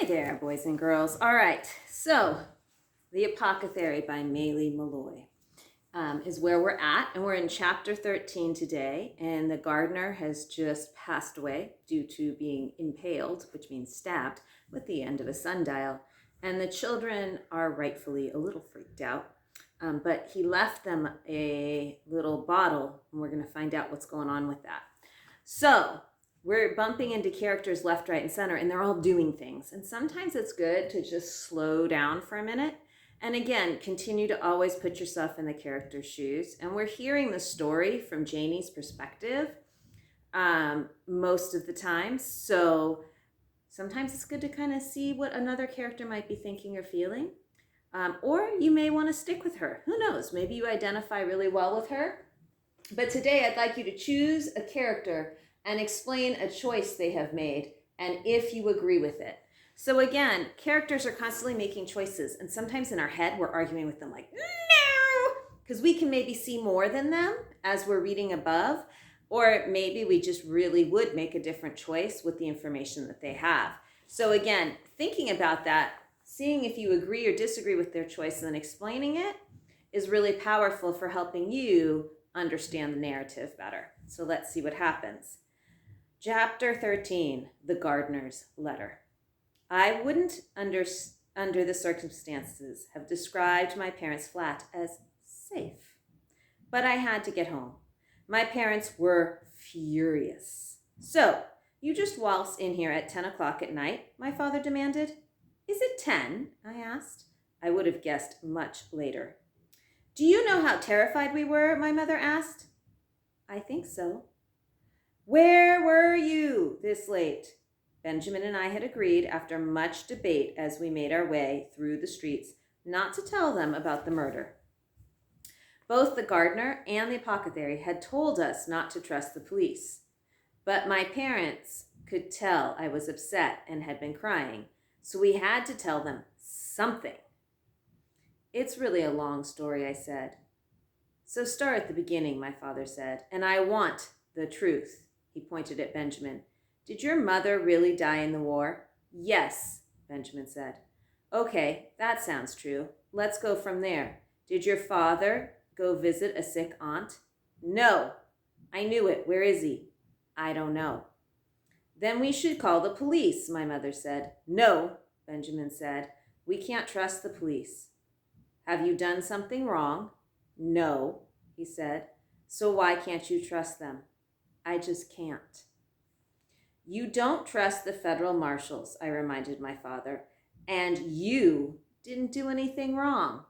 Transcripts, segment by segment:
Hi there, boys and girls. All right, so The Apothecary by Maylie Malloy is where we're at, and we're in chapter 13 today, and the gardener has just passed away due to being impaled, which means stabbed, with the end of a sundial, and the children are rightfully a little freaked out, but he left them a little bottle, and we're going to find out what's going on with that. So we're bumping into characters left, right, and center, and they're all doing things. And sometimes it's good to just slow down for a minute. And again, continue to always put yourself in the character's shoes. And we're hearing the story from Janie's perspective most of the time. So sometimes it's good to kind of see what another character might be thinking or feeling. Or you may want to stick with her. Who knows? Maybe you identify really well with her. But today I'd like you to choose a character and explain a choice they have made, and if you agree with it. So again, characters are constantly making choices, and sometimes in our head we're arguing with them like, no, because we can maybe see more than them as we're reading above, or maybe we just really would make a different choice with the information that they have. So again, thinking about that, seeing if you agree or disagree with their choice and then explaining it is really powerful for helping you understand the narrative better. So let's see what happens. Chapter 13, The Gardener's Letter. I wouldn't, under the circumstances, have described my parents' flat as safe, but I had to get home. My parents were furious. So, you just waltz in here at 10 o'clock at night, my father demanded. Is it 10? I asked. I would have guessed much later. Do you know how terrified we were? My mother asked. I think so. Where were you this late? Benjamin and I had agreed, after much debate as we made our way through the streets, not to tell them about the murder. Both the gardener and the apothecary had told us not to trust the police, but my parents could tell I was upset and had been crying, so we had to tell them something. It's really a long story, I said. So start at the beginning, my father said, and I want the truth. He pointed at Benjamin. Did your mother really die in the war? Yes, Benjamin said. Okay, that sounds true. Let's go from there. Did your father go visit a sick aunt? No. I knew it. Where is he? I don't know. Then we should call the police, my mother said. No, Benjamin said. We can't trust the police. Have you done something wrong? No, he said. So why can't you trust them? I just can't. You don't trust the federal marshals, I reminded my father, and you didn't do anything wrong.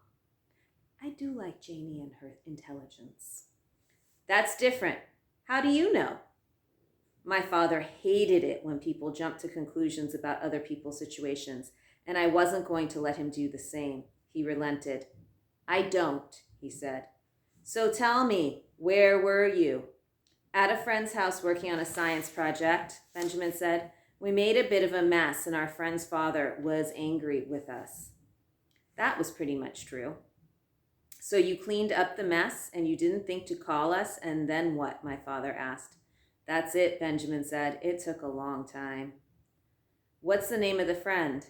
I do like Janie and her intelligence. That's different. How do you know? My father hated it when people jumped to conclusions about other people's situations, and I wasn't going to let him do the same. He relented. I don't, he said. So tell me, where were you? At a friend's house working on a science project, Benjamin said. We made a bit of a mess and our friend's father was angry with us. That was pretty much true. So you cleaned up the mess and you didn't think to call us, and then what? My father asked. That's it, Benjamin said. It took a long time. What's the name of the friend?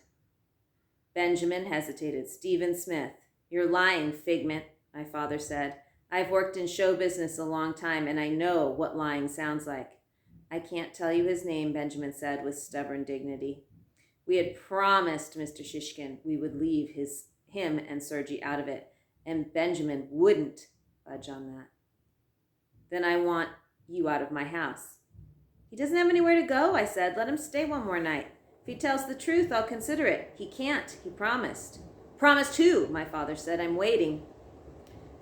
Benjamin hesitated. Stephen Smith. You're lying, Figment, my father said. I've worked in show business a long time, and I know what lying sounds like. I can't tell you his name, Benjamin said with stubborn dignity. We had promised Mr. Shishkin we would leave him and Sergei out of it, and Benjamin wouldn't budge on that. Then I want you out of my house. He doesn't have anywhere to go, I said. Let him stay one more night. If he tells the truth, I'll consider it. He can't. He promised. Promised who? My father said. I'm waiting.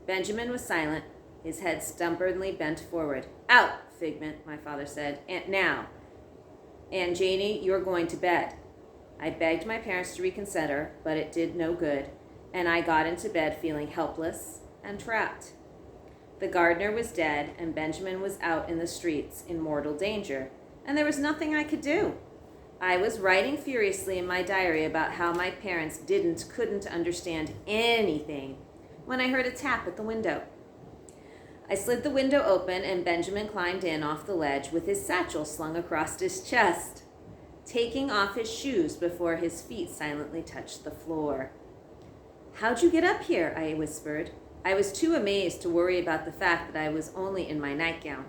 Benjamin was silent, his head stubbornly bent forward. Out, Figment, my father said. And now. And Janie, you're going to bed. I begged my parents to reconsider, but it did no good, and I got into bed feeling helpless and trapped. The gardener was dead, and Benjamin was out in the streets in mortal danger, and there was nothing I could do. I was writing furiously in my diary about how my parents couldn't understand anything when I heard a tap at the window. I slid the window open and Benjamin climbed in off the ledge with his satchel slung across his chest. taking off his shoes before his feet silently touched the floor. "How'd you get up here?" I whispered. I was too amazed to worry about the fact that I was only in my nightgown.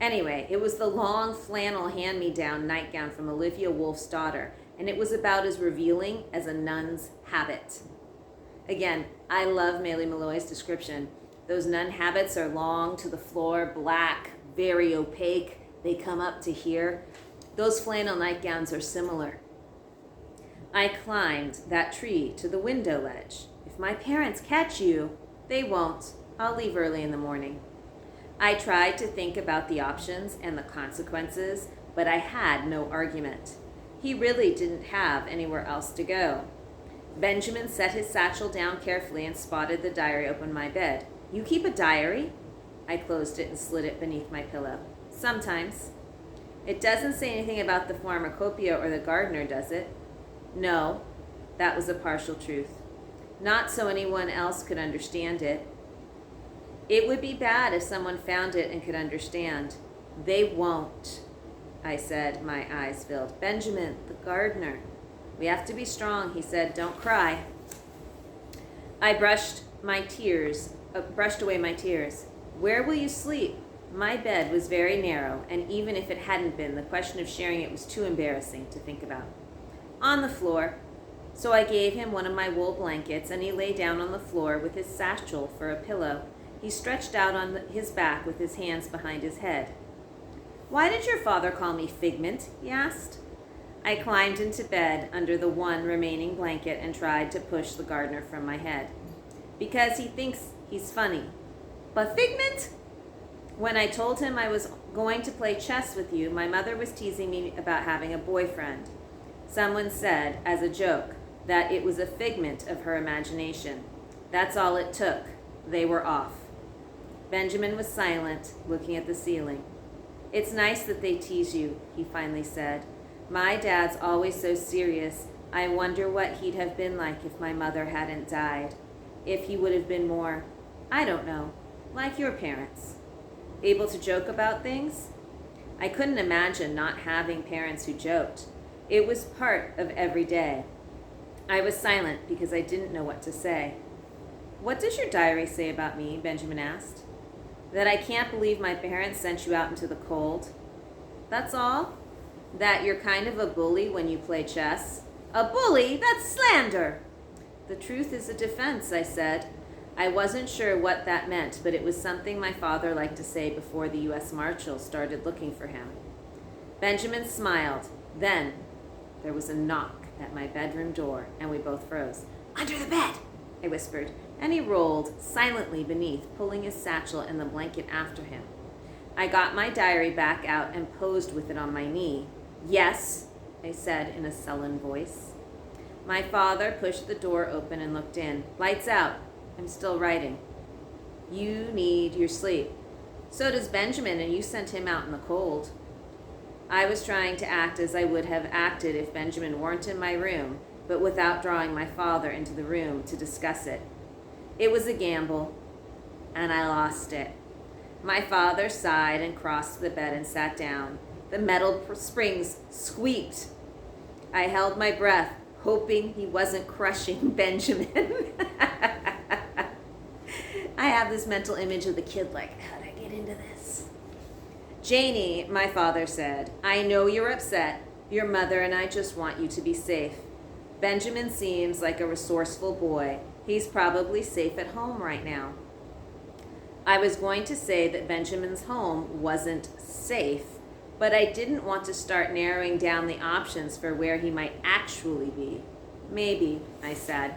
Anyway, it was the long flannel hand-me-down nightgown from Olivia Wolf's daughter, and it was about as revealing as a nun's habit. Again, I love Maile Meloy's description. Those nun habits are long to the floor, black, very opaque. They come up to here. Those flannel nightgowns are similar. I climbed that tree to the window ledge. If my parents catch you, they won't. I'll leave early in the morning. I tried to think about the options and the consequences, but I had no argument. He really didn't have anywhere else to go. Benjamin set his satchel down carefully and spotted the diary open my bed. "You keep a diary?" I closed it and slid it beneath my pillow. "Sometimes." "It doesn't say anything about the pharmacopoeia or the gardener, does it?" "No." That was a partial truth. Not so anyone else could understand it. It would be bad if someone found it and could understand. "They won't," I said, my eyes filled. "Benjamin, the gardener." "We have to be strong," he said. "Don't cry." I brushed away my tears. "Where will you sleep?" My bed was very narrow, and even if it hadn't been, the question of sharing it was too embarrassing to think about. "On the floor." So I gave him one of my wool blankets, and he lay down on the floor with his satchel for a pillow. He stretched out on his back with his hands behind his head. "Why did your father call me Figment?" he asked. I climbed into bed under the one remaining blanket and tried to push the gardener from my head. "Because he thinks he's funny." "But Figment?" "When I told him I was going to play chess with you, my mother was teasing me about having a boyfriend. Someone said, as a joke, that it was a figment of her imagination. That's all it took. They were off." Benjamin was silent, looking at the ceiling. "It's nice that they tease you," he finally said. "My dad's always so serious. I wonder what he'd have been like if my mother hadn't died. If he would have been more, I don't know, like your parents. Able to joke about things?" I couldn't imagine not having parents who joked. It was part of every day. I was silent because I didn't know what to say. "What does your diary say about me?" Benjamin asked. "That I can't believe my parents sent you out into the cold." "That's all?" "That you're kind of a bully when you play chess." "A bully? That's slander!" "The truth is a defense," I said. I wasn't sure what that meant, but it was something my father liked to say before the U.S. Marshals started looking for him. Benjamin smiled. Then there was a knock at my bedroom door, and we both froze. "Under the bed," I whispered, and he rolled silently beneath, pulling his satchel and the blanket after him. I got my diary back out and posed with it on my knee. "Yes," I said in a sullen voice. My father pushed the door open and looked in. "Lights out. I'm still writing." "You need your sleep." "So does Benjamin, and you sent him out in the cold." I was trying to act as I would have acted if Benjamin weren't in my room, but without drawing my father into the room to discuss it. It was a gamble, and I lost it. My father sighed and crossed the bed and sat down. The metal springs squeaked. I held my breath, hoping he wasn't crushing Benjamin. I have this mental image of the kid like, how'd I get into this? "Janie," my father said, "I know you're upset. Your mother and I just want you to be safe. Benjamin seems like a resourceful boy. He's probably safe at home right now." I was going to say that Benjamin's home wasn't safe, but I didn't want to start narrowing down the options for where he might actually be. "Maybe," I said.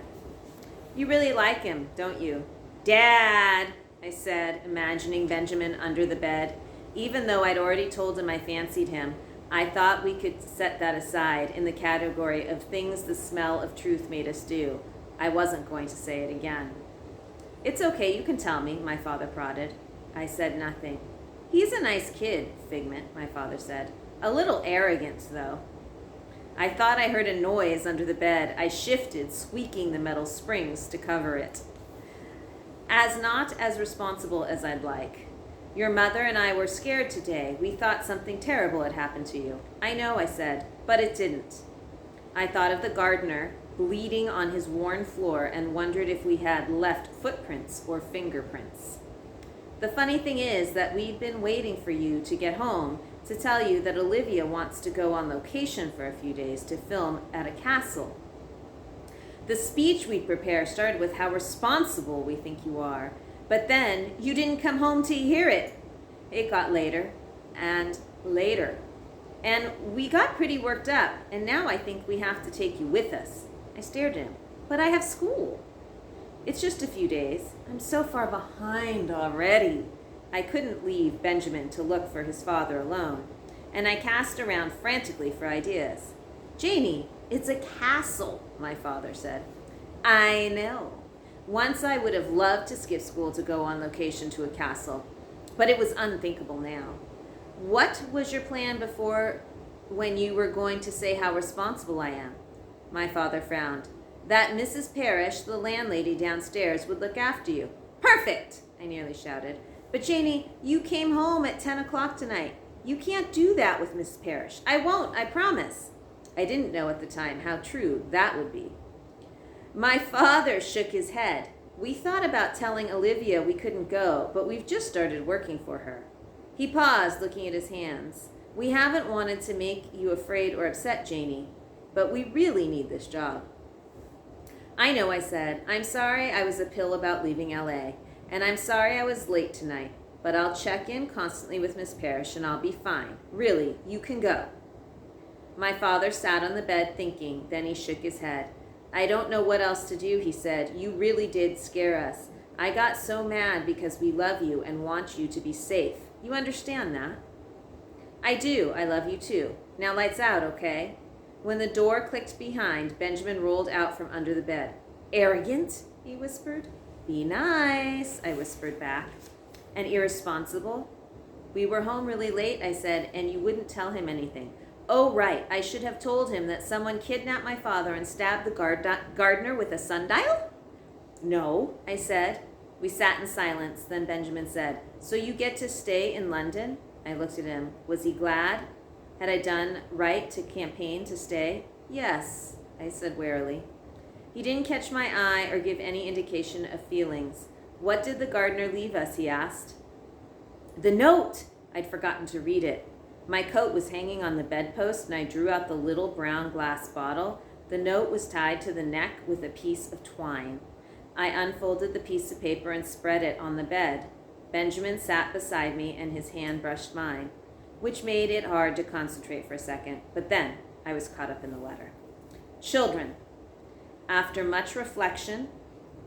"You really like him, don't you?" "Dad," I said, imagining Benjamin under the bed. Even though I'd already told him I fancied him, I thought we could set that aside in the category of things the smell of truth made us do. I wasn't going to say it again. "It's okay, you can tell me," my father prodded. I said nothing. "He's a nice kid, Figment," my father said. "A little arrogant, though." I thought I heard a noise under the bed. I shifted, squeaking the metal springs to cover it. Not as responsible as I'd like. Your mother and I were scared today. We thought something terrible had happened to you. I know, I said, but it didn't. I thought of the gardener bleeding on his worn floor and wondered if we had left footprints or fingerprints. The funny thing is that we've been waiting for you to get home to tell you that Olivia wants to go on location for a few days to film at a castle. The speech we prepare started with how responsible we think you are, but then you didn't come home to hear it. It got later and later. And we got pretty worked up, and now I think we have to take you with us. I stared at him. But I have school. It's just a few days. I'm so far behind already. I couldn't leave Benjamin to look for his father alone, and I cast around frantically for ideas. Janie, it's a castle, my father said. I know. Once I would have loved to skip school to go on location to a castle, but it was unthinkable now. What was your plan before when you were going to say how responsible I am? My father frowned. That Mrs. Parrish, the landlady downstairs, would look after you. Perfect, I nearly shouted. But Janie, you came home at 10 o'clock tonight. You can't do that with Mrs. Parrish. I won't, I promise. I didn't know at the time how true that would be. My father shook his head. We thought about telling Olivia we couldn't go, but we've just started working for her. He paused, looking at his hands. We haven't wanted to make you afraid or upset, Janie, but we really need this job. I know, I said. I'm sorry I was a pill about leaving LA, and I'm sorry I was late tonight, but I'll check in constantly with Miss Parrish and I'll be fine. Really, you can go. My father sat on the bed thinking, then he shook his head. I don't know what else to do, he said. You really did scare us. I got so mad because we love you and want you to be safe. You understand that? I do. I love you too. Now lights out, okay? When the door clicked behind, Benjamin rolled out from under the bed. Arrogant, he whispered. Be nice, I whispered back. And irresponsible? We were home really late, I said, and you wouldn't tell him anything. Oh, right. I should have told him that someone kidnapped my father and stabbed the gardener with a sundial? No, I said. We sat in silence. Then Benjamin said, So you get to stay in London? I looked at him. Was he glad? Had I done right to campaign to stay? Yes, I said warily. He didn't catch my eye or give any indication of feelings. What did the gardener leave us, he asked. The note! I'd forgotten to read it. My coat was hanging on the bedpost, and I drew out the little brown glass bottle. The note was tied to the neck with a piece of twine. I unfolded the piece of paper and spread it on the bed. Benjamin sat beside me, and his hand brushed mine, which made it hard to concentrate for a second. But then I was caught up in the letter. Children, after much reflection,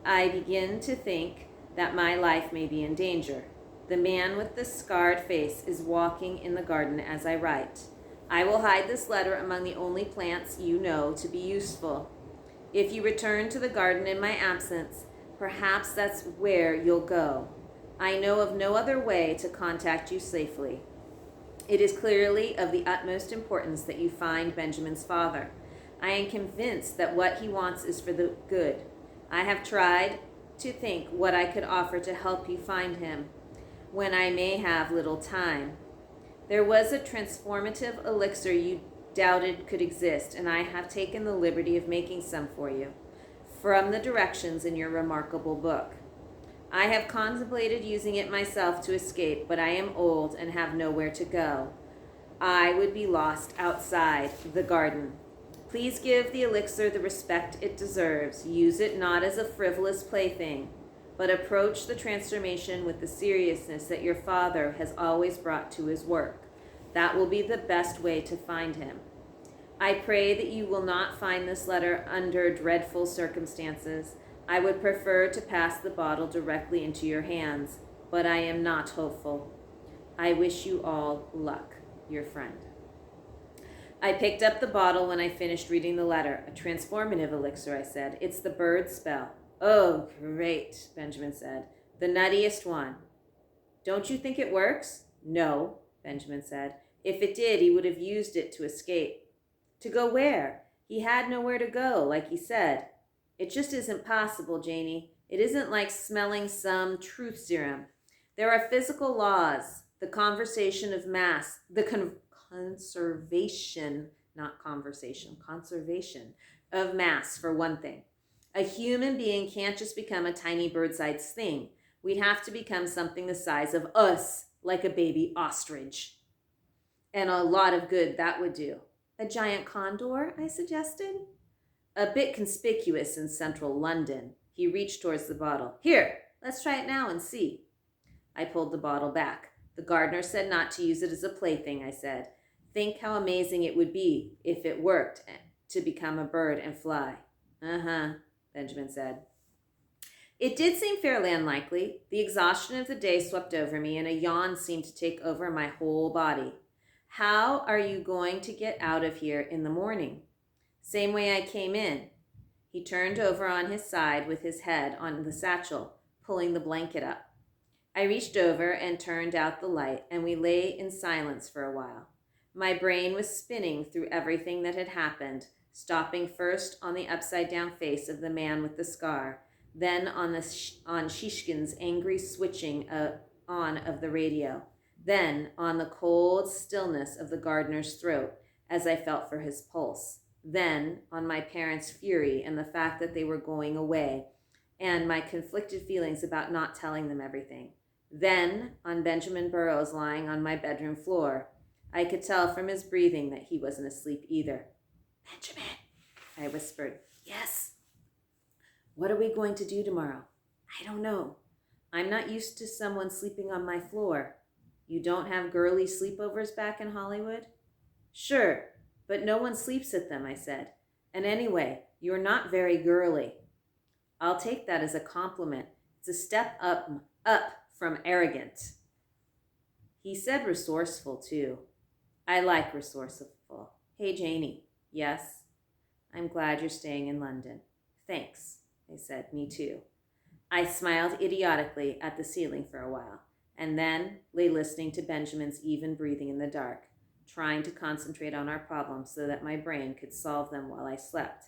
I begin to think that my life may be in danger. The man with the scarred face is walking in the garden as I write. I will hide this letter among the only plants you know to be useful. If you return to the garden in my absence, perhaps that's where you'll go. I know of no other way to contact you safely. It is clearly of the utmost importance that you find Benjamin's father. I am convinced that what he wants is for the good. I have tried to think what I could offer to help you find him when I may have little time. There was a transformative elixir you doubted could exist, and I have taken the liberty of making some for you from the directions in your remarkable book. I have contemplated using it myself to escape, but I am old and have nowhere to go. I would be lost outside the garden. Please give the elixir the respect it deserves. Use it not as a frivolous plaything, but approach the transformation with the seriousness that your father has always brought to his work. That will be the best way to find him. I pray that you will not find this letter under dreadful circumstances. I would prefer to pass the bottle directly into your hands, but I am not hopeful. I wish you all luck. Your friend. I picked up the bottle when I finished reading the letter. A transformative elixir, I said. It's the bird spell. Oh, great, Benjamin said. The nuttiest one. Don't you think it works? No, Benjamin said. If it did, he would have used it to escape. To go where? He had nowhere to go, like he said. It just isn't possible, Janie. It isn't like smelling some truth serum. There are physical laws, the conversation of mass, conservation, not conversation, conservation of mass, for one thing. A human being can't just become a tiny bird-sized thing. We'd have to become something the size of us, like a baby ostrich. And a lot of good that would do. A giant condor, I suggested. A bit conspicuous in central London. He reached towards the bottle. Here, let's try it now and see. I pulled the bottle back. The gardener said not to use it as a plaything, I said. Think how amazing it would be if it worked to become a bird and fly. Uh-huh, Benjamin said. It did seem fairly unlikely. The exhaustion of the day swept over me, and a yawn seemed to take over my whole body. How are you going to get out of here in the morning? Same way I came in. He turned over on his side with his head on the satchel, pulling the blanket up. I reached over and turned out the light, and we lay in silence for a while. My brain was spinning through everything that had happened, stopping first on the upside-down face of the man with the scar, then on Shishkin's angry switching on of the radio, then on the cold stillness of the gardener's throat as I felt for his pulse, then on my parents' fury and the fact that they were going away, and my conflicted feelings about not telling them everything. Then on Benjamin Burroughs lying on my bedroom floor. I could tell from his breathing that he wasn't asleep either. Benjamin, I whispered. Yes. What are we going to do tomorrow? I don't know. I'm not used to someone sleeping on my floor. You don't have girly sleepovers back in Hollywood? Sure, but no one sleeps at them, I said. And anyway, you're not very girly. I'll take that as a compliment. It's a step up from arrogant. He said resourceful, too. I like resourceful. Hey, Janie. Yes? I'm glad you're staying in London. Thanks, I said. Me too. I smiled idiotically at the ceiling for a while, and then lay listening to Benjamin's even breathing in the dark, trying to concentrate on our problems so that my brain could solve them while I slept.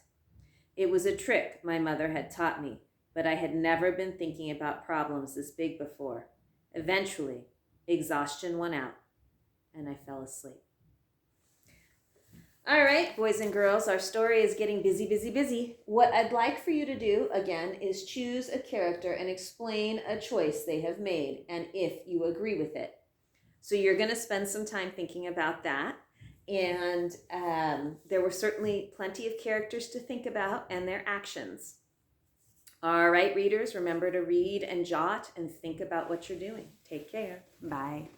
It was a trick my mother had taught me, but I had never been thinking about problems this big before. Eventually, exhaustion won out, and I fell asleep. All right, boys and girls, our story is getting busy, busy, busy. What I'd like for you to do, again, is choose a character and explain a choice they have made, and if you agree with it. So you're going to spend some time thinking about that. And there were certainly plenty of characters to think about and their actions. All right, readers, remember to read and jot and think about what you're doing. Take care. Bye.